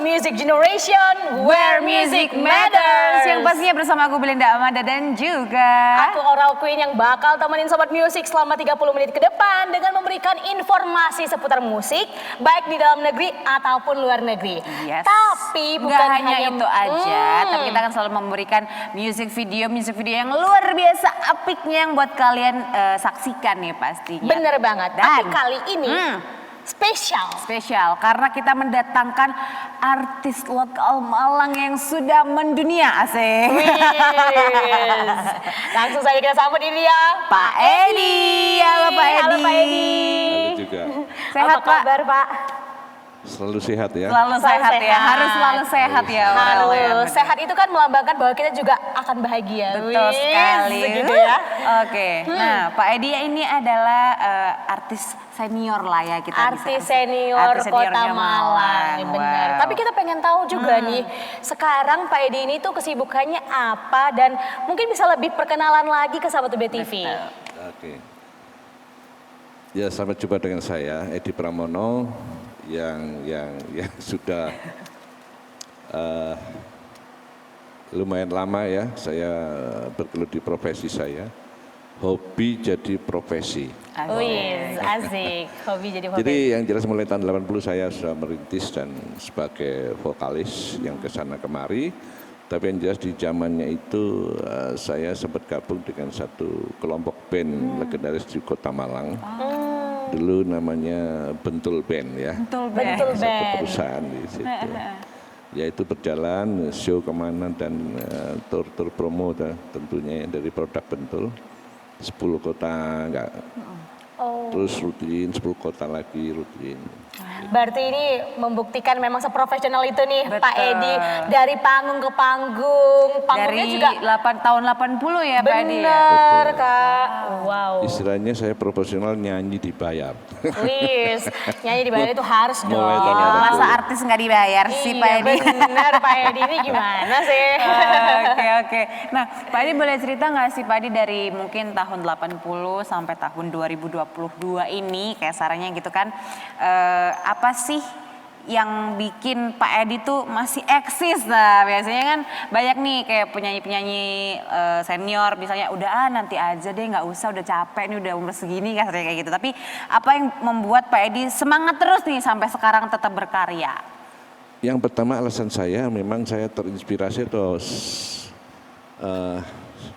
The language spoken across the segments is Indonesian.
Music Generation, where music matters. Yang pastinya bersama aku Belinda Amanda dan juga aku Oral Queen yang bakal temenin Sobat Music selama 30 menit ke depan dengan memberikan informasi seputar musik, baik di dalam negeri ataupun luar negeri. Yes. Tapi bukan nggak hanya itu aja, tapi kita akan selalu memberikan music video yang luar biasa apiknya yang buat kalian saksikan nih pastinya. Bener banget, tapi kali ini spesial karena kita mendatangkan artis lokal Malang yang sudah mendunia, asik. Langsung saja kita sambut ini ya, Pak Edi. Halo Pak Edi. Halo Pak Edi. Halo juga. Sehat apa kabar Pak? Selalu sehat ya. Selalu sehat ya, harus selalu sehat ya. Harus sehat itu kan melambangkan bahwa kita juga akan bahagia. Betul sekali. Gitu ya. Oke, nah Pak Edi ini adalah artis senior lah ya kita artis bisa. Senior Kota Malang, benar. Wow. Tapi kita pengen tahu juga nih, sekarang Pak Edi ini tuh kesibukannya apa dan mungkin bisa lebih perkenalan lagi ke sahabat BTV. Oke. Ya, selamat jumpa dengan saya Edi Pramono yang sudah lumayan lama ya saya bergelut di profesi saya. Hobi jadi profesi. Asik. Hobi jadi profesi. Jadi yang jelas mulai tahun 80 saya sudah merintis dan sebagai vokalis yang kesana kemari. Tapi yang jelas di zamannya itu saya sempat gabung dengan satu kelompok band legendaris di Kota Malang. Dulu namanya Bentul Band ya. Bentul Satu Band. perusahaan di situ. Ya itu berjalan show kemana dan tur promo tentunya dari produk Bentul. 10 kota enggak. Terus rutin 10 kota lagi rutin. Berarti ini membuktikan memang seprofesional itu nih. Betul. Pak Edi. Dari panggung ke panggung. Panggungnya dari juga tahun 80 ya Pak Edi. bener Kak. Wow. Istilahnya saya profesional nyanyi dibayar. Wis, nyanyi dibayar itu harus dong. Mulai tahun 80. Masa artis nggak dibayar sih Pak Edi? Bener Pak Edi ini gimana sih? Oke. Nah Pak Edi boleh cerita nggak sih Pak Edi dari mungkin tahun 80 sampai tahun 2022 ini kayak sarannya gitu kan. Apa sih yang bikin Pak Edi tuh masih eksis? Nah biasanya kan banyak nih kayak penyanyi-penyanyi senior misalnya udah nanti aja deh nggak usah udah capek nih udah umur segini kayak gitu. Tapi apa yang membuat Pak Edi semangat terus nih sampai sekarang tetap berkarya? Yang pertama alasan saya memang saya terinspirasi atau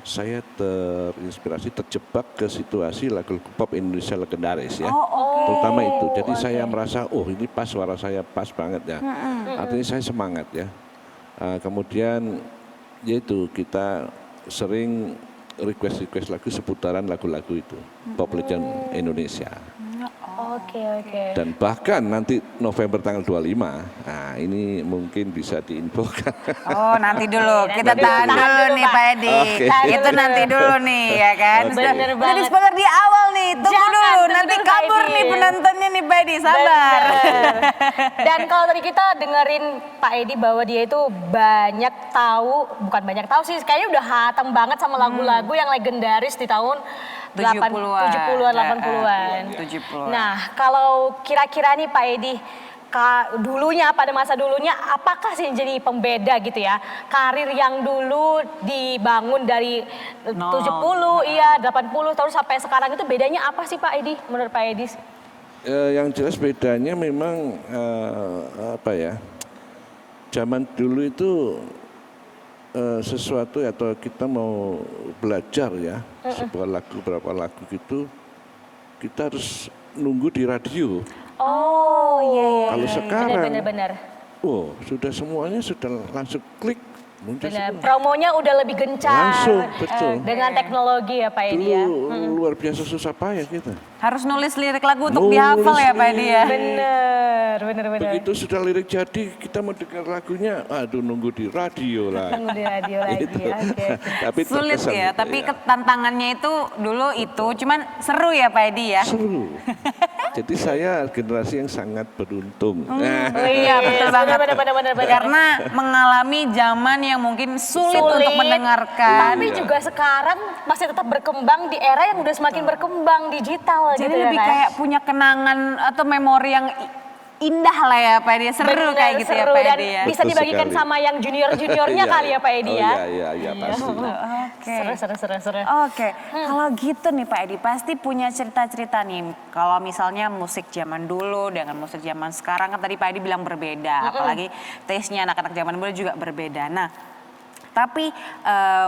saya terinspirasi terjebak ke situasi lagu pop Indonesia legendaris ya. Terutama itu. Jadi saya merasa ini pas suara saya pas banget ya. Artinya saya semangat ya. Kemudian yaitu kita sering request lagu seputaran lagu-lagu itu. Pop legend Indonesia. Oke. Dan bahkan nanti November tanggal 25, nah ini mungkin bisa diinfokan. Oh nanti dulu, kita tahan dulu nih Pak Edi. Itu nanti dulu nih ya kan. Udah di-spoiler di awal nih, tunggu dulu. Nanti kabur nih penontonnya nih Pak Edi, sabar. Dan kalau tadi kita dengerin Pak Edi bahwa dia itu bukan banyak tahu sih, kayaknya udah hatam banget sama lagu-lagu yang legendaris di tahun 70-an, 80-an. Nah, kalau kira-kira nih Pak Edi, dulunya pada masa dulunya apakah sih jadi pembeda gitu ya? Karir yang dulu dibangun dari 80 terus sampai sekarang itu bedanya apa sih Pak Edi menurut Pak Edi? Yang jelas bedanya memang zaman dulu itu sesuatu atau kita mau belajar ya sebuah lagu berapa lagu gitu kita harus nunggu di radio. Kalau sekarang benar. Sudah semuanya sudah langsung klik. Benar, promonya udah lebih gencar. Langsung, betul. Dengan teknologi ya Pak Edi ya. Dulu luar biasa susah payah kita. Harus nulis lirik lagu untuk dihafal ya Pak Edi ya. Bener. Begitu sudah lirik jadi kita mau dengar lagunya, nunggu di radio lah. Nunggu di radio lagi, oke. Tapi sulit terkesan ya, gitu, tapi tantangannya itu dulu itu, cuman seru ya Pak Edi ya. Seru. Jadi saya generasi yang sangat beruntung. Iya betul banget. Bener. Karena mengalami zaman yang mungkin sulit untuk mendengarkan. Tapi juga sekarang masih tetap berkembang di era yang udah semakin berkembang digital. Jadi gitu lebih ya, kayak punya kenangan atau memori yang indah lah ya Pak Edi, seru Bener, kayak gitu ya seru, Pak dan Edi ya. bisa Betul dibagikan sekali. sama yang junior-juniornya kali ya Pak Edi ya. Iya, pasti. Oke. Seru. Oke, kalau gitu nih Pak Edi pasti punya cerita-cerita nih. Kalau misalnya musik zaman dulu dengan musik zaman sekarang kan tadi Pak Edi bilang berbeda, apalagi taste-nya anak-anak zaman dulu juga berbeda. Nah, tapi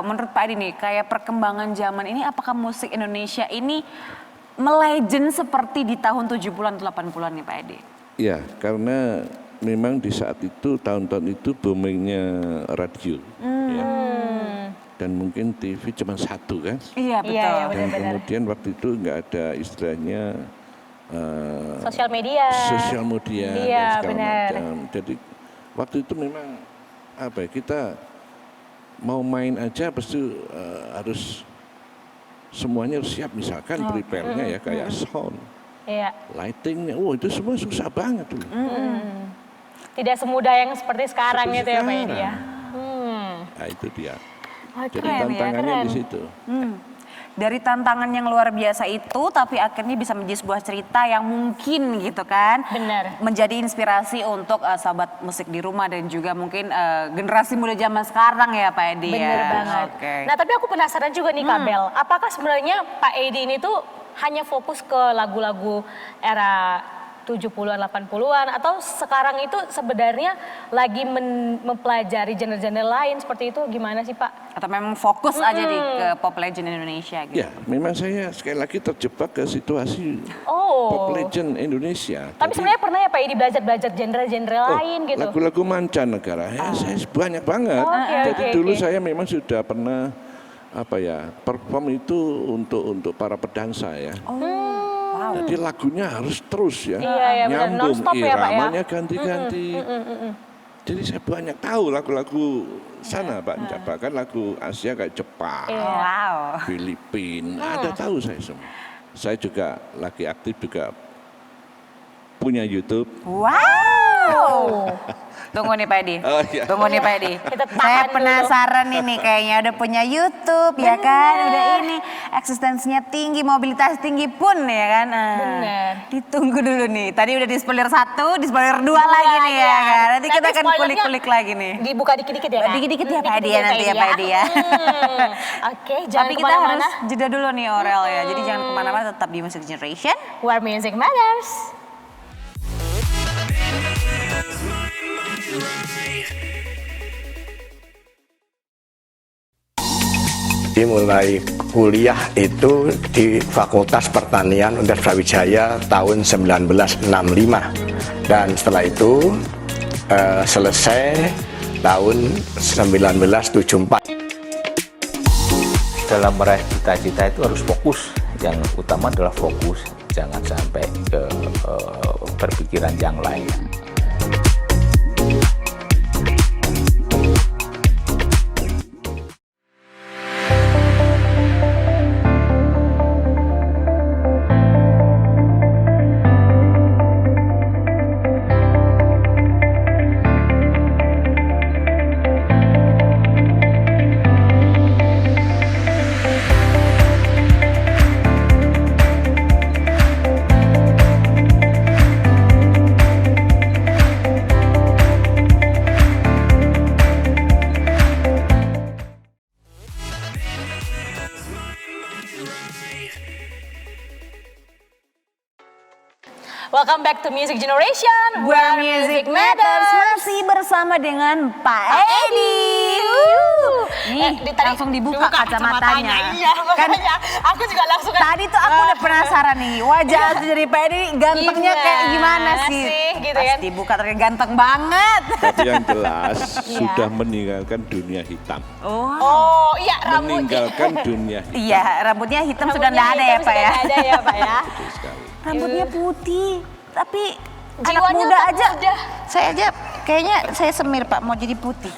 menurut Pak Edi nih kayak perkembangan zaman ini apakah musik Indonesia ini melegend seperti di tahun 70-an 80-an nih Pak Edi? Ya, karena memang di saat itu, tahun-tahun itu boomingnya radio. Ya. Dan mungkin TV cuma satu kan. Iya betul. Iya, Dan benar-benar. kemudian waktu itu nggak ada istilahnya Sosial media. sosial media Iya, dan segala benar. macam. Jadi waktu itu memang apa ya, kita mau main aja pasti harus semuanya harus siap, misalkan prepare-nya ya kayak sound, Iya. lightingnya, itu semua susah banget dulu. Tidak semudah yang seperti sekarang Seperti gitu ya Pak Edi ya. sekarang. Nah itu dia. Jadi keren ya, tantangannya keren. di situ. Dari tantangan yang luar biasa itu, tapi akhirnya bisa menjadi sebuah cerita yang mungkin gitu kan. Benar. Menjadi inspirasi untuk sahabat musik di rumah dan juga mungkin generasi muda zaman sekarang ya Pak Edi ya. Bener banget. Oke. Nah tapi aku penasaran juga nih Kak Bel, apakah sebenarnya Pak Edi ini tuh hanya fokus ke lagu-lagu era 70-an, 80-an atau sekarang itu sebenarnya lagi mempelajari genre-genre lain seperti itu, gimana sih Pak? Atau memang fokus aja di ke pop legend Indonesia gitu. Ya, memang saya sekali lagi terjebak ke situasi Oh. pop legend Indonesia. Tapi Jadi, sebenarnya pernah ya Pak Edi belajar genre-genre lain gitu? lagu-lagu mancanegara, saya banyak banget. Oke, Jadi oke, dulu oke. saya memang sudah pernah perform itu untuk para pedansa ya. Jadi lagunya harus terus ya, Iya, iya, benar. nyambung, Non-stop ya, Pak, ya? iramanya ganti-ganti. Jadi saya banyak tahu lagu-lagu sana Pak, bahkan lagu Asia kayak Jepang, Iya. Wow. Filipina, ada tahu saya semua. Saya juga lagi aktif juga punya YouTube. Wow. Tunggu nih Pak Edi. Oh, iya. Tunggu nih Pak Edi. Kita tahan Saya dulu. penasaran ini kayaknya udah punya YouTube ya kan. Udah ini eksistensinya tinggi, mobilitas tinggi pun ya kan. Nah, Bener. ditunggu dulu nih. Tadi udah di spoiler 1, di spoiler 2 lagi nih ya kan. Nanti kita akan spoilernya kulik-kulik lagi nih. Dibuka dikit-dikit ya Kak? Dikit-dikit ya Pak Edi ya nanti ya Pak Edi ya. Oke, jangan Tapi kita kemana-mana. harus jeda dulu nih Aurel ya. Jadi jangan kemana-mana, tetap di Music Generation. Where music matters. Mulai kuliah itu di Fakultas Pertanian Universitas Brawijaya tahun 1965 dan setelah itu selesai tahun 1974. Dalam meraih cita-cita itu harus fokus. Yang utama adalah fokus, jangan sampai ke berpikiran yang lain. Welcome back to Music Generation, Where Music Matters masih bersama dengan Pak Edi. Nih, langsung dibuka kacamatanya. Iya, Kan makanya aku juga langsung tadi tuh aku udah penasaran nih, wajah asli dari Pak Edi gantengnya kayak gimana sih? gitu Pas kan. dibuka ternyata ganteng banget. Tapi yang jelas Iya. sudah meninggalkan dunia hitam. Oh iya, rambut. Meninggalkan dunia hitam. Iya, rambutnya hitam sudah Rambutnya nggak ada ya hitam Pak sudah ya? nggak ada ya Pak ya. Betul sekali. Rambutnya putih, tapi anak Jiwanya muda tetap aja. muda. Saya aja kayaknya saya semir Pak mau jadi putih.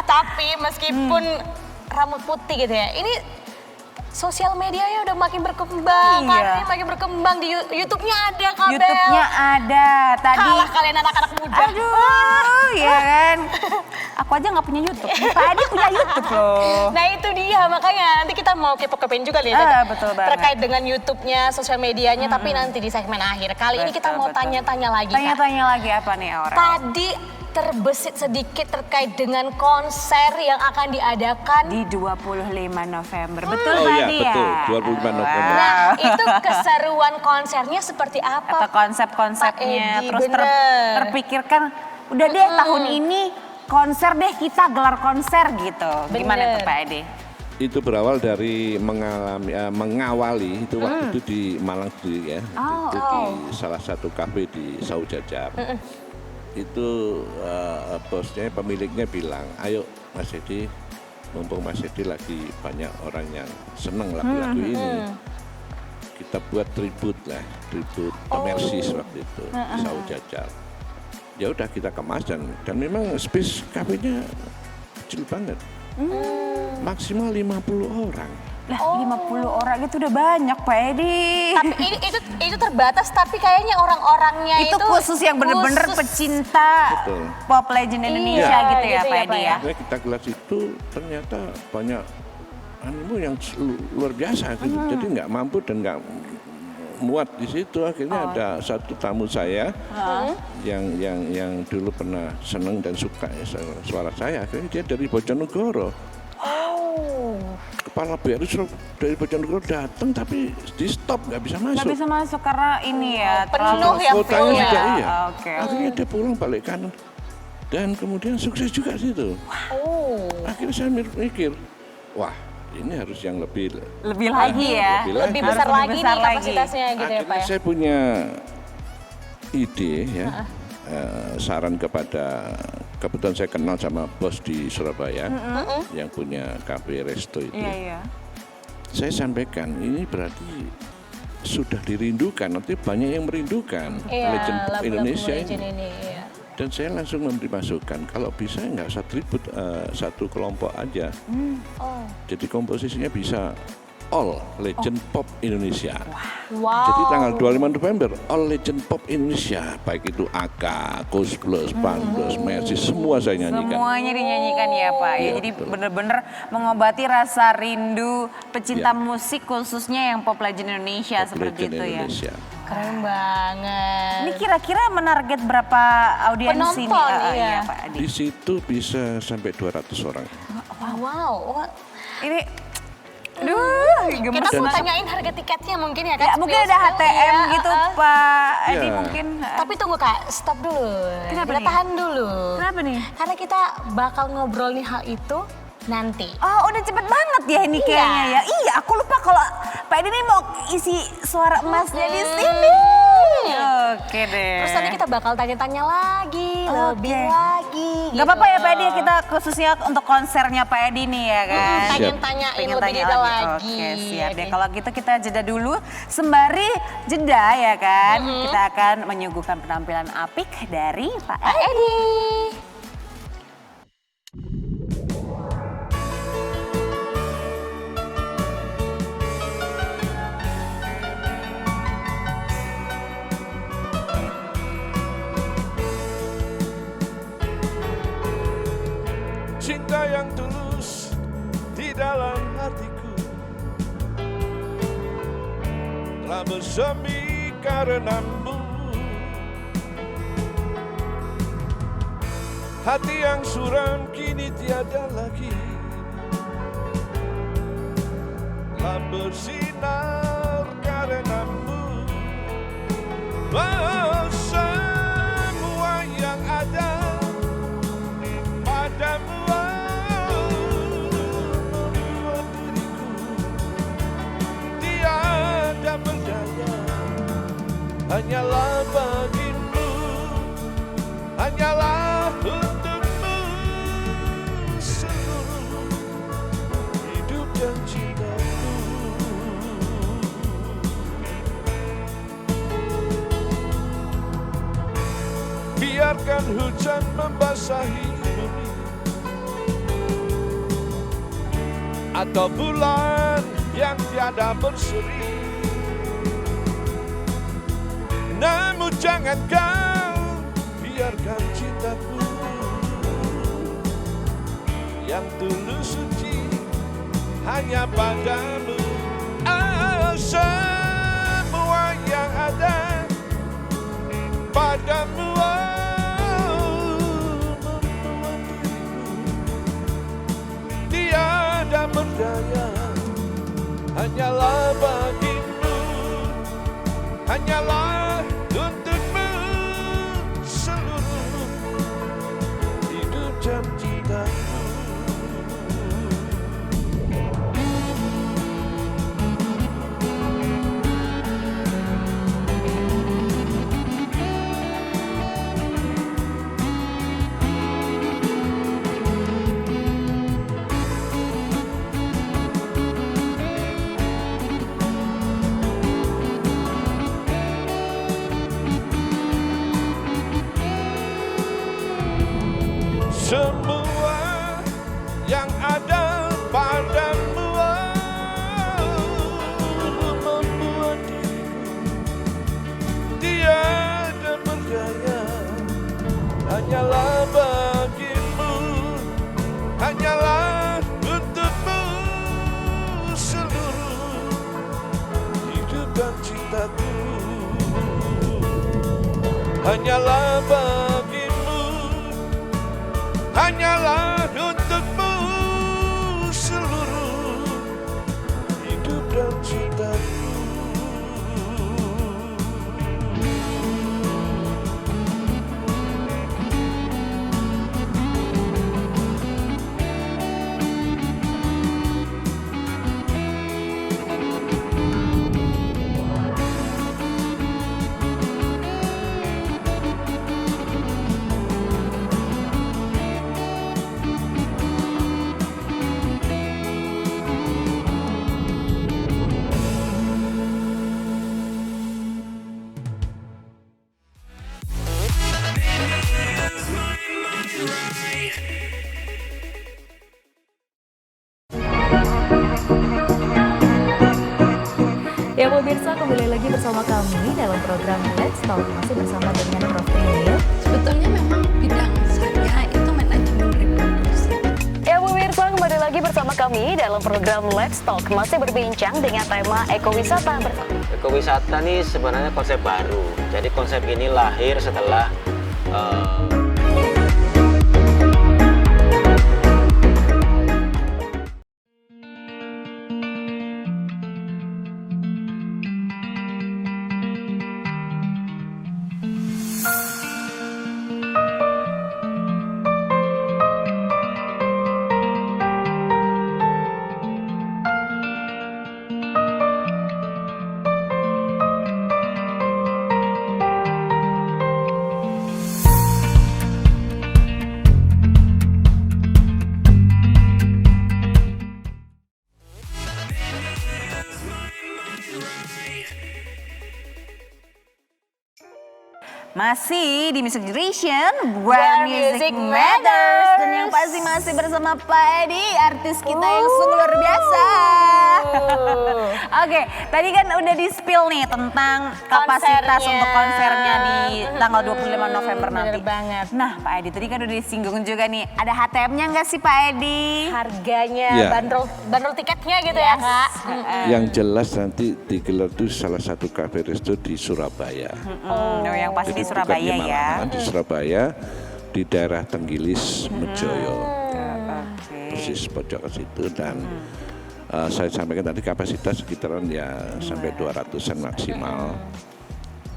Tapi meskipun rambut putih gitu ya, ini sosial medianya udah makin berkembang, Iya. makin berkembang di YouTube-nya ada Kak Bel. YouTube-nya ada tadi. Kalah kalian anak-anak muda. Aduh, ya kan. Aku aja nggak punya YouTube. Pak Edi punya YouTube loh. Nah itu dia, makanya nanti kita mau kepo-kepoin juga nih Betul banget. terkait dengan YouTube-nya, sosial medianya, tapi nanti di segmen akhir. Kali ini kita mau Betul. tanya-tanya lagi Kak. Tanya-tanya lagi apa nih Aurel? Tadi terbesit sedikit terkait dengan konser yang akan diadakan. Di 25 November. Betul Oh Pak iya, Edi ya? betul. 25 November. Nah itu keseruan konsernya seperti apa? Atau konsep-konsepnya. Pak Edi, Terus bener. terpikirkan, udah deh tahun ini konser deh, kita gelar konser gitu. Gimana Bener. tuh Pak Edi? Itu berawal dari mengawali itu waktu itu di Malang sendiri ya. Itu di salah satu kafe di Saujajar. Itu bosnya, pemiliknya bilang, ayo Mas Edi, mumpung Mas Edi lagi banyak orang yang seneng lagu-lagu ini. Kita buat tribut Pemersis waktu itu di Saujajar. Ya udah kita kemas dan memang space kafenya kecil banget. Maksimal 50 orang. Lah 50 orang itu udah banyak Pak Edi. Tapi itu terbatas, tapi kayaknya orang-orangnya itu khusus yang bener-bener khusus. pecinta Betul. pop legend Indonesia Iya, gitu ya gitu Pak ya, Edi Pak, ya. ya. Akhirnya kita gelar itu ternyata banyak animo yang luar biasa gitu. Jadi nggak mampu dan nggak muat di situ. Akhirnya ada satu tamu saya yang dulu pernah seneng dan suka ya, suara saya. Akhirnya dia dari Bojonegoro. Kepala BRI dari Bojonegoro datang tapi di stop nggak bisa Nggak masuk. bisa masuk karena ini ya. Penuh ya Kotanya full ya. juga iya. Oke. Akhirnya dia pulang balik kanan. Dan kemudian sukses juga situ. Akhirnya saya mikir, wah ini harus yang lebih Lebih lagi ya. Lebih Harus besar lebih lagi besar nih lagi. kapasitasnya gitu ya Pak Akhirnya ya. saya punya ide ya, saran kepada, kebetulan saya kenal sama bos di Surabaya yang punya kafe resto itu. Iya. Saya sampaikan ini berarti sudah dirindukan, nanti banyak yang merindukan legend pop lagu-lagu Indonesia legend ini. iya. Dan saya langsung memberi masukan, kalau bisa nggak usah tribut satu kelompok aja. Jadi komposisinya bisa all legend pop Indonesia. Wow. Jadi tanggal 25 November, all legend pop Indonesia, baik itu AK, Koes Plus, Pandos, Mercy, semua saya nyanyikan. Semuanya dinyanyikan ya Pak. Ya, Iya, jadi betul. benar-benar mengobati rasa rindu pecinta musik khususnya yang pop legend Indonesia Pop seperti legend itu ya. Indonesia. Keren banget. Ini kira-kira menarget berapa audiensi Penonton, nih? iya. Pak Adi. Di situ bisa sampai 200 orang. Wow. Ini, aduh, gemes Kita mau banget. tanyain harga tiketnya mungkin ya kan? Ya, mungkin ada HTM gitu Pak Edi Iya. mungkin. Tapi tunggu Kak, stop dulu. Kenapa Kita nih? tahan dulu. Kenapa nih? Karena kita bakal ngobrolin hal itu nanti. Oh udah cepet banget ya ini Iya. kayaknya ya. Iya aku lupa kalau Pak Edi ini mau isi suara emasnya di sini. Oke deh. Terus nanti kita bakal tanya-tanya lagi, lebih Oke. lagi. Gak apa-apa ya Pak Edi, kita khususnya untuk konsernya Pak Edi nih ya kan. Pengen tanyain Pengen lebih tanya detail lagi. Oke siap deh. Oke. Kalau gitu kita jeda dulu. Sembari jeda ya kan. Kita akan menyuguhkan penampilan apik dari Pak Pak Edi. Cinta yang tulus di dalam hatiku telah bersemi karenamu. Hati yang suram kini tiada lagi, telah bersinar karenamu. Oh, semua yang ada padamu membuat diriku tiada berdaya. Hanyalah bagimu, hanyalah untukmu seluruh hidup dan cintaku. Biarkan hujan membasahi bumi atau bulan yang tiada berseri. Namun jangan kau biarkan cintaku yang tulus suci hanya padamu. Semua yang ada padamu membuat diriku tiada berdaya. Hanyalah bagimu, hanyalah untukmu seluruh hidup dan cintaku. Semua yang ada padamu membuat diriku tiada berdaya. Hanyalah bagimu, hanyalah untukmu seluruh hidup dan cintaku. Hanyalah bagimu, hanyalah untukmu seluruh hidup dan cintaku. Ya pemirsa, kembali lagi bersama kami dalam program Let's Talk, masih bersama dengan Prof. Trinil. Sebetulnya memang bidang saya itu manajemen reproduksi. Ya pemirsa, kembali lagi bersama kami dalam program Let's Talk, masih berbincang dengan tema ekowisata bersama. Ekowisata ini sebenarnya konsep baru. Jadi konsep ini lahir setelah Masih di Music Generation, Where Music Matters. Dan yang pasti masih bersama Pak Edi, artis kita yang sungguh luar biasa. Oke, tadi kan udah di-spill nih tentang kapasitas untuk konsernya di tanggal 25 November nanti. Bener banget. Nah Pak Edi, tadi kan udah disinggung juga nih, ada HTM-nya nggak sih Pak Edi? Harganya, Ya. bandrol tiketnya gitu ya Kak. Yang jelas nanti digelar itu salah satu cafe resto di Surabaya. Yang pasti di Jadi Surabaya bukan di ya. Malang, di Surabaya, di daerah Tenggilis, Mejoyo. Oke. Persis pojok ke situ dan saya sampaikan tadi kapasitas sekitaran ya sampai 200-an maksimal.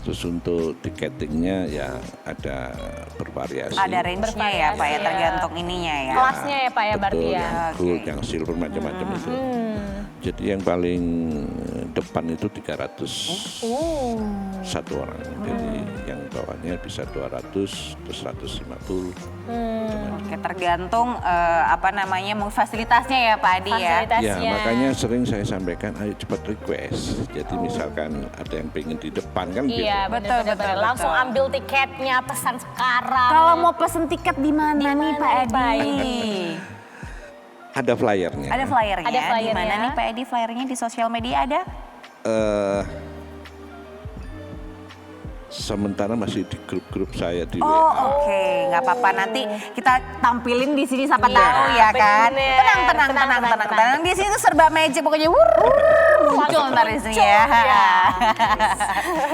Terus untuk tiketingnya ya ada bervariasi. Ada range-nya ya Pak ya, tergantung ininya ya. Kelasnya ya Pak ya berarti Betul, ya. yang gold, yang silver macam-macam itu. Jadi yang paling depan itu 300 satu orang. Jadi yang bawahnya bisa 200, terus 150. Oke, tergantung apa namanya fasilitasnya ya Pak Adi ya. Ya, Fasilitasnya. makanya sering saya sampaikan, ayo cepat request. Jadi misalkan ada yang pengen di depan kan Iya gitu. Betul, betul. betul, Langsung betul. ambil tiketnya, pesan sekarang. Kalau mau pesen tiket di mana nih Pak Di mana, Pak Edi? Ada flyernya. Ada flyernya. Ada flyernya. Di mana nih Pak Edi flyernya di sosial media ada? Sementara masih di grup-grup saya di Oh WA. oke, nggak apa-apa nanti kita tampilin di sini siapa tahu ya kan. bener. Tenang. Di sini tuh serba magic pokoknya muncul ntar di sini ya.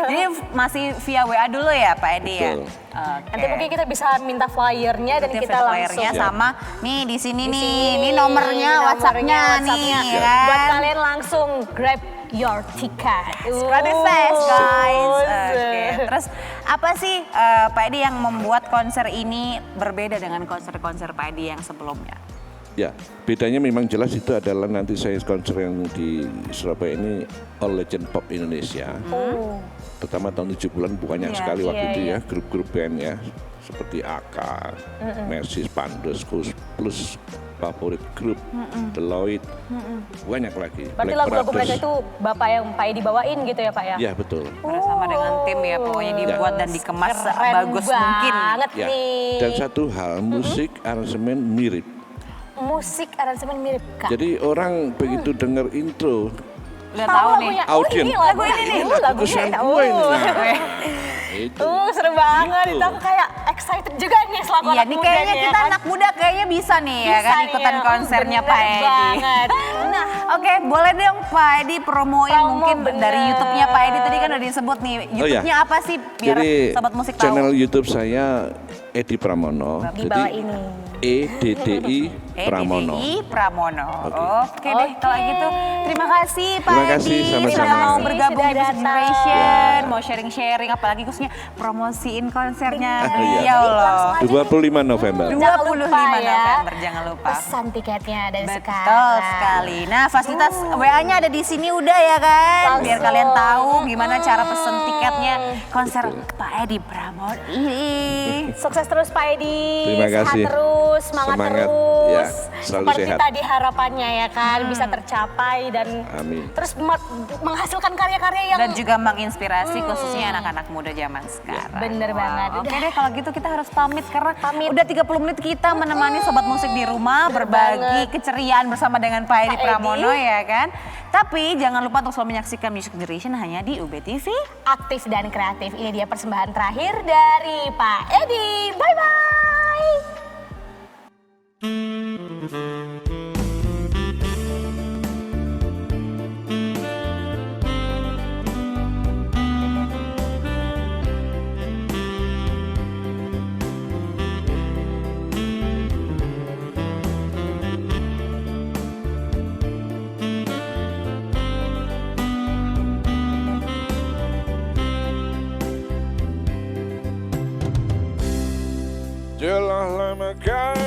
Jadi masih via WA dulu ya Pak Edi ya. Betul. Oke. Nanti mungkin kita bisa minta flyernya dan Nanti kita foto langsung. flyernya sama nih di sini Di nih. sini, Ini nomornya WhatsApp-nya nih WhatsApp-nya. ya Buat kan. kalian langsung grab your ticket. Rapid fast guys. Oke. Oke. Terus apa sih Pak Edi yang membuat konser ini berbeda dengan konser-konser Pak Edi yang sebelumnya? Ya, bedanya memang jelas itu adalah nanti saya konser yang di Surabaya ini All Legend Pop Indonesia. Terutama tahun 70-an banyak Iya, sekali waktu iya, itu iya. ya, grup-grup band ya. Seperti AK, Mercy, Spandus, Plus, Favorit Group, Deloitte, banyak lagi. Berarti Black lagu-lagu Brothers. mereka itu Bapak yang Pak Edi bawain gitu ya Pak ya? Ya, betul. Bersama dengan tim ya pokoknya dibuat dan dikemas Keren sebagus mungkin. banget Ya. nih. Dan satu hal, musik aransemen mirip. Musik aransemen mirip Kak. Jadi orang begitu dengar intro, Udah tahu nih. lagunya. Audien. Oh, ini lagu ini nih. lagu kesukaan gue ini. Nah, itu. Seru banget. Gitu. Itu aku kayak excited juga nih selaku Iya anak nih muda kayaknya nih, kita kan. anak muda kayaknya bisa nih ya Bisa kan nih ikutan ya. konsernya Bener Pak Edi. banget. Nah, Oke, boleh dong Pak Edi promoin Promo, mungkin bener. dari YouTube-nya Pak Edi tadi kan udah disebut nih. YouTube-nya apa sih biar Jadi sobat musik tahu? channel YouTube saya Edi Pramono. di bawah ini. EDDI Pramono. EDDI Pramono. Oke. Oke deh kalau gitu. Terima kasih Pak Terima kasih, Edi sama-sama. sudah mau bergabung Sudah di Music datang. Generation, mau sharing-sharing apalagi khususnya promosiin konsernya. Iya. Ya Allah. 25 November. 25 Jangan lupa ya. November, jangan lupa. Pesan tiketnya dari sekarang. Betul sekali. Nah, fasilitas WA-nya ada di sini udah ya kan? Biar Langsung. kalian tahu gimana cara pesen tiketnya konser Pak Edi Pramono ini. Sukses terus Pak Edi. Terima kasih. Sehat terus, semangat Semangat, terus. ya, selalu Seperti sehat. tadi harapannya ya kan bisa tercapai dan Amin. terus menghasilkan karya-karya yang Dan juga menginspirasi khususnya anak-anak muda zaman sekarang. Bener banget. Oke deh kalau gitu kita harus pamit karena udah 30 menit kita menemani sobat musik di rumah berbagi keceriaan bersama dengan Pak Edi Pak Edi. Pramono ya kan. Tapi jangan lupa untuk selalu menyaksikan Music Generation hanya di UBTV. aktif dan kreatif. Ini dia persembahan terakhir dari Pak Edi. Bye-bye. Telah lama kau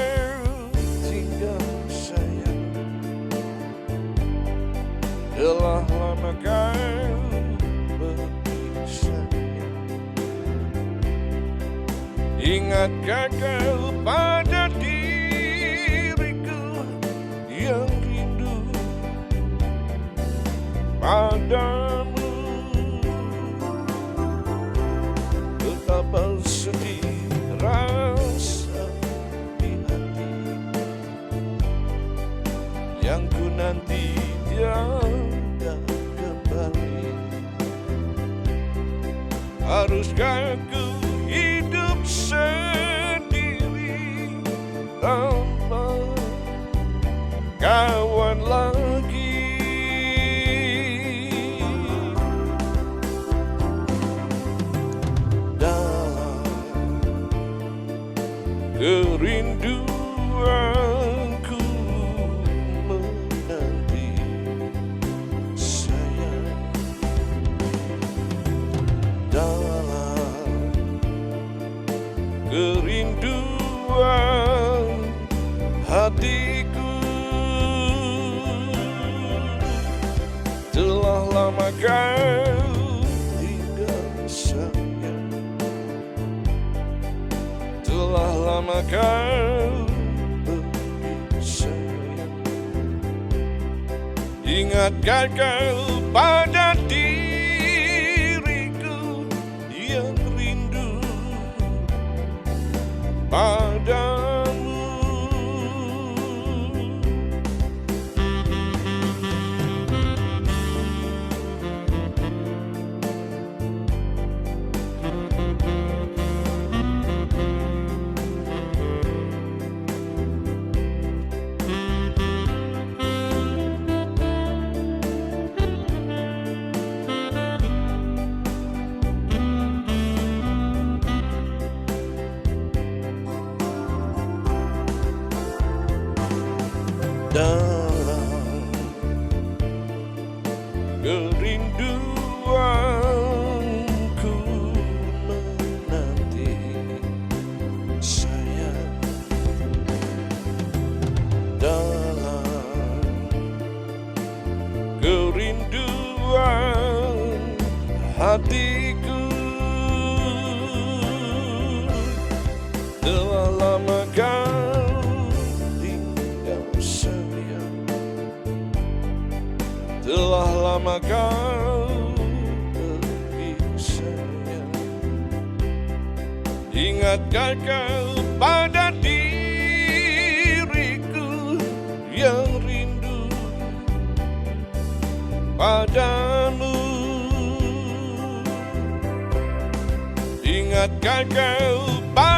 tinggal sayang, telah lama kau pergi sayang. Ingatkah kau pada diriku yang rindu padamu? Betapa sedih rasa di hati yang ku nanti tiada kembali. Haruskah ku hidup sendiri tanpa kawan lagi? Kerinduanku menanti sayang dalam kerinduan hatiku. Telah lama kau tinggal sayang, telah lama kau pergi sayang. Ingatkah kau pada diriku yang rindu padamu? hatiku. Telah lama kau tinggal sayang, telah lama kau pergi sayang. Ingatkah kau pada diriku yang rindu padamu? Ingatkah kau pada